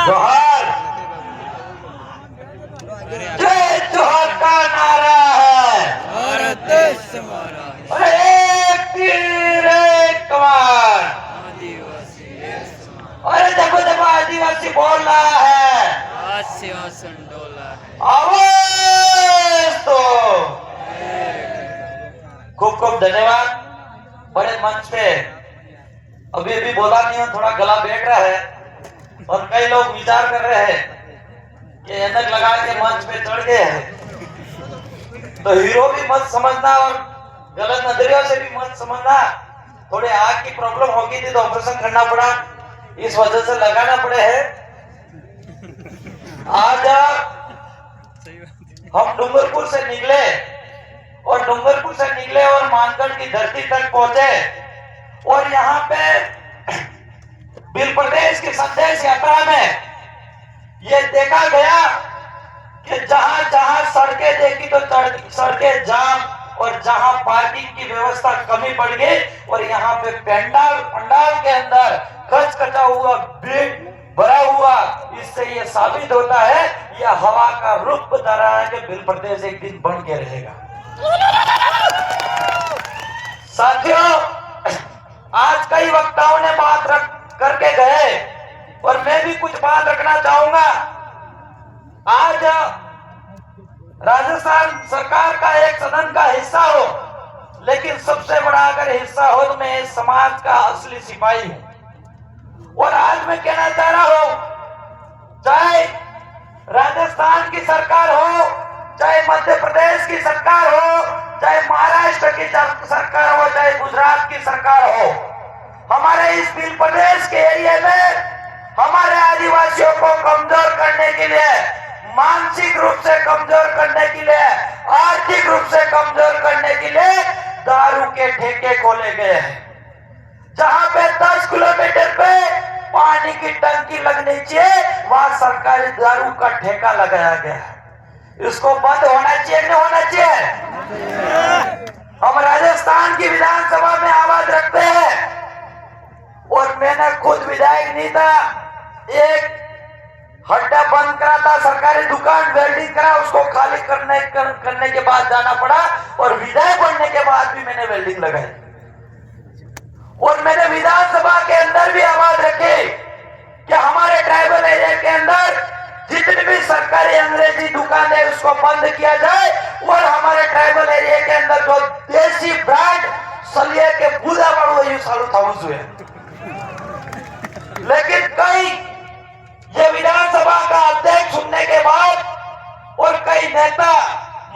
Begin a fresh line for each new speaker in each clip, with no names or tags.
जोहार। जय जोहार का नारा है,
भारत देश हमारा है,
और एक तीर एक कमान।
आदिवासी देश हमारा,
अरे देखो देखो आदिवासी बोल रहा है,
आज सिंहासन डोला है।
आवाज दो। खूब खूब धन्यवाद। बड़े मंच पे अभी अभी बोला नहीं हूं, थोड़ा गला बैठ रहा है और कई लोग विचार कर रहे हैं कि ऐनक लगा के मंच पे चढ़ गए हैं, तो हीरो भी मत समझना और गलत नजरियों से भी मत समझना। थोड़े आग की प्रॉब्लम हो गई थी तो ऑपरेशन करना पड़ा, इस वजह से लगाना पड़े है। आज हम डूंगरपुर से निकले और डूंगरपुर से निकले और मानगढ़ की धरती तक पहुंचे और यहाँ पे बिल प्रदेश की संदेश यात्रा में ये देखा गया कि जहां जहां सड़कें देखी तो सड़कें जाम और जहां पार्किंग की व्यवस्था कमी पड़ गई और यहाँ पे पंडाल के अंदर कचा हुआ भीड़ भरा हुआ। इससे ये साबित होता है, यह हवा का रुख बता रहा है कि बिल प्रदेश एक दिन बन के रहेगा। साथियों, आज कई वक्ताओं ने बात करके गए और मैं भी कुछ बात रखना चाहूंगा। आज राजस्थान सरकार का एक सदन का हिस्सा हो, लेकिन सबसे बड़ा अगर हिस्सा हो तो मैं इस समाज का असली सिपाही हूं। और आज मैं कहना चाह रहा हूं, चाहे राजस्थान की सरकार हो, चाहे मध्य प्रदेश की सरकार हो, चाहे महाराष्ट्र की सरकार हो, चाहे गुजरात की सरकार हो, हमारे इस बिल प्रदेश के एरिया में हमारे आदिवासियों को कमजोर करने के लिए, मानसिक रूप से कमजोर करने के लिए, आर्थिक रूप से कमजोर करने के लिए दारू के ठेके खोले गए हैं। जहां पे 10 किलोमीटर पे पानी की टंकी लगनी चाहिए, वहां सरकारी दारू का ठेका लगाया गया है। इसको बंद होना चाहिए, नहीं होना चाहिए? हम राजस्थान की विधानसभा में आवाज रखते हैं और मैंने खुद विधायक नहीं था, एक हड्डा बंद करा था, सरकारी दुकान वेल्डिंग करा, उसको खाली करने के बाद जाना पड़ा और विधायक बनने के बाद भी मैंने वेल्डिंग लगाई। और मैंने विधानसभा के अंदर भी आवाज रखी कि हमारे ट्राइबल एरिया के अंदर जितनी भी सरकारी अंग्रेजी दुकान है उसको बंद किया जाए और हमारे ट्राइबल एरिया के अंदर जो देसी ब्रांड सलिए के पूजा बड़ो ये सालू थाउस हुए। लेकिन कई ये विधानसभा का अध्यक्ष सुनने के बाद और कई नेता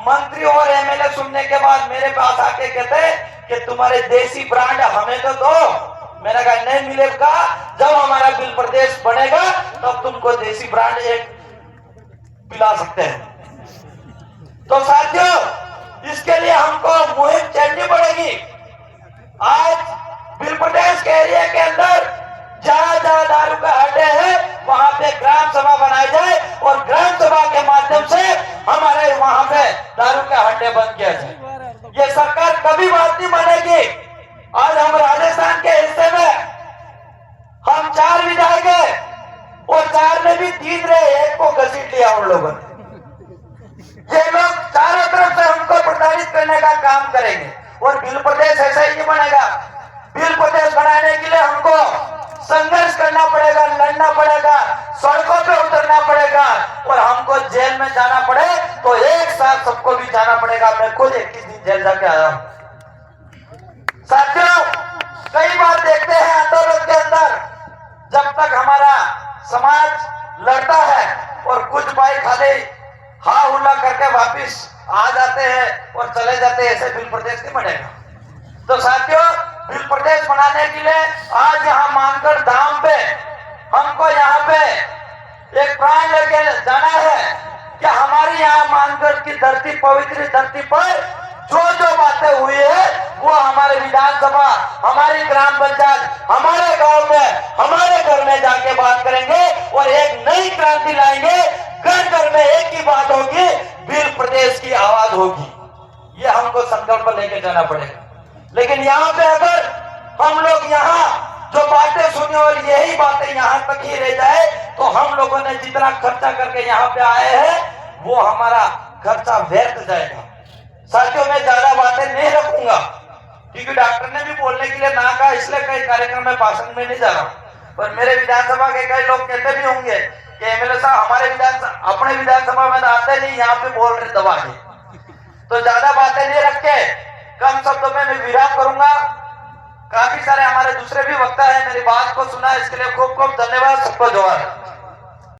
मंत्री और एमएलए सुनने के बाद मेरे पास आके कहते कि तुम्हारे देसी ब्रांड हमें तो दो। मैंने कहा नहीं मिलेगा, जब हमारा बिल प्रदेश बनेगा तब तुमको देसी ब्रांड एक पिला सकते हैं। तो साथियों, इसके लिए हमको मुहिम चलनी पड़ेगी। आज बिल प्रदेश के एरिया के अंदर जहां जहां दारू का अड्डे है वहां पे ग्राम सभा बनाई जाए और ग्राम सभा के माध्यम से हमारे वहां पे दारू के अड्डे बंद किया जाए। ये सरकार कभी बात नहीं मानेगी। आज हम राजस्थान के हिस्से में हम 4 विधायक हैं और 4 में भी 3 रहे, एक को घसीट लिया उन लोगों ने। ये लोग चारों तरफ से हमको प्रताड़ित करने का काम करेंगे और बिल प्रदेश ऐसा ही नहीं बनेगा। बिल प्रदेश बनाने के लिए हमको संघर्ष करना पड़ेगा, लड़ना पड़ेगा, सड़कों पे उतरना पड़ेगा और हमको जेल में जाना पड़े तो एक साथ सबको भी जाना पड़ेगा। मैं खुद 21 दिन जेल जाके आया हूं। साथियों, कई बार देखते हैं आंदोलन के अंदर जब तक हमारा समाज लड़ता है और कुछ भाई खाली हा हुल्ला करके वापिस आ जाते हैं और चले जाते हैं, ऐसे बिल प्रदेश नहीं बनेगा। तो साथियों, बिल प्रदेश बनाने के लिए आज यहाँ मानगढ़ धाम पे हमको यहाँ पे एक प्राण लेके जाना है कि हमारी यहाँ मानगढ़ की धरती, पवित्र धरती पर जो जो बातें हुई है वो हमारे विधानसभा, हमारी ग्राम पंचायत, हमारे गांव में, हमारे घर में जाके बात करेंगे और एक नई क्रांति लाएंगे। घर घर में एक ही बात होगी, बिल प्रदेश की आवाज होगी। ये हमको संकल्प लेके जाना पड़ेगा। लेकिन यहाँ पे अगर हम लोग यहाँ जो बातें सुने और यही बातें यहाँ तक ही रह जाए तो हम लोग लोगों ने जितना खर्चा करके यहाँ पे आए हैं वो हमारा खर्चा व्यर्थ जाएगा। साथियों, मैं ज्यादा बातें नहीं रखूंगा क्योंकि डॉक्टर ने भी बोलने के लिए ना कहा, इसलिए कई कार्यक्रम में भाषण में नहीं जा रहा हूं। पर मेरे विधानसभा के कई लोग कहते भी होंगे कि एमएलए साहब हमारे अपने विधानसभा में आते नहीं, यहाँ पे बोल रहे दबा के। तो ज्यादा बातें नहीं रख के कम शब्दों में मैं विराम करूंगा। काफी सारे हमारे दूसरे भी वक्ता है, मेरी बात को सुना, इसके लिए खूब खूब धन्यवाद। सबको जोहार।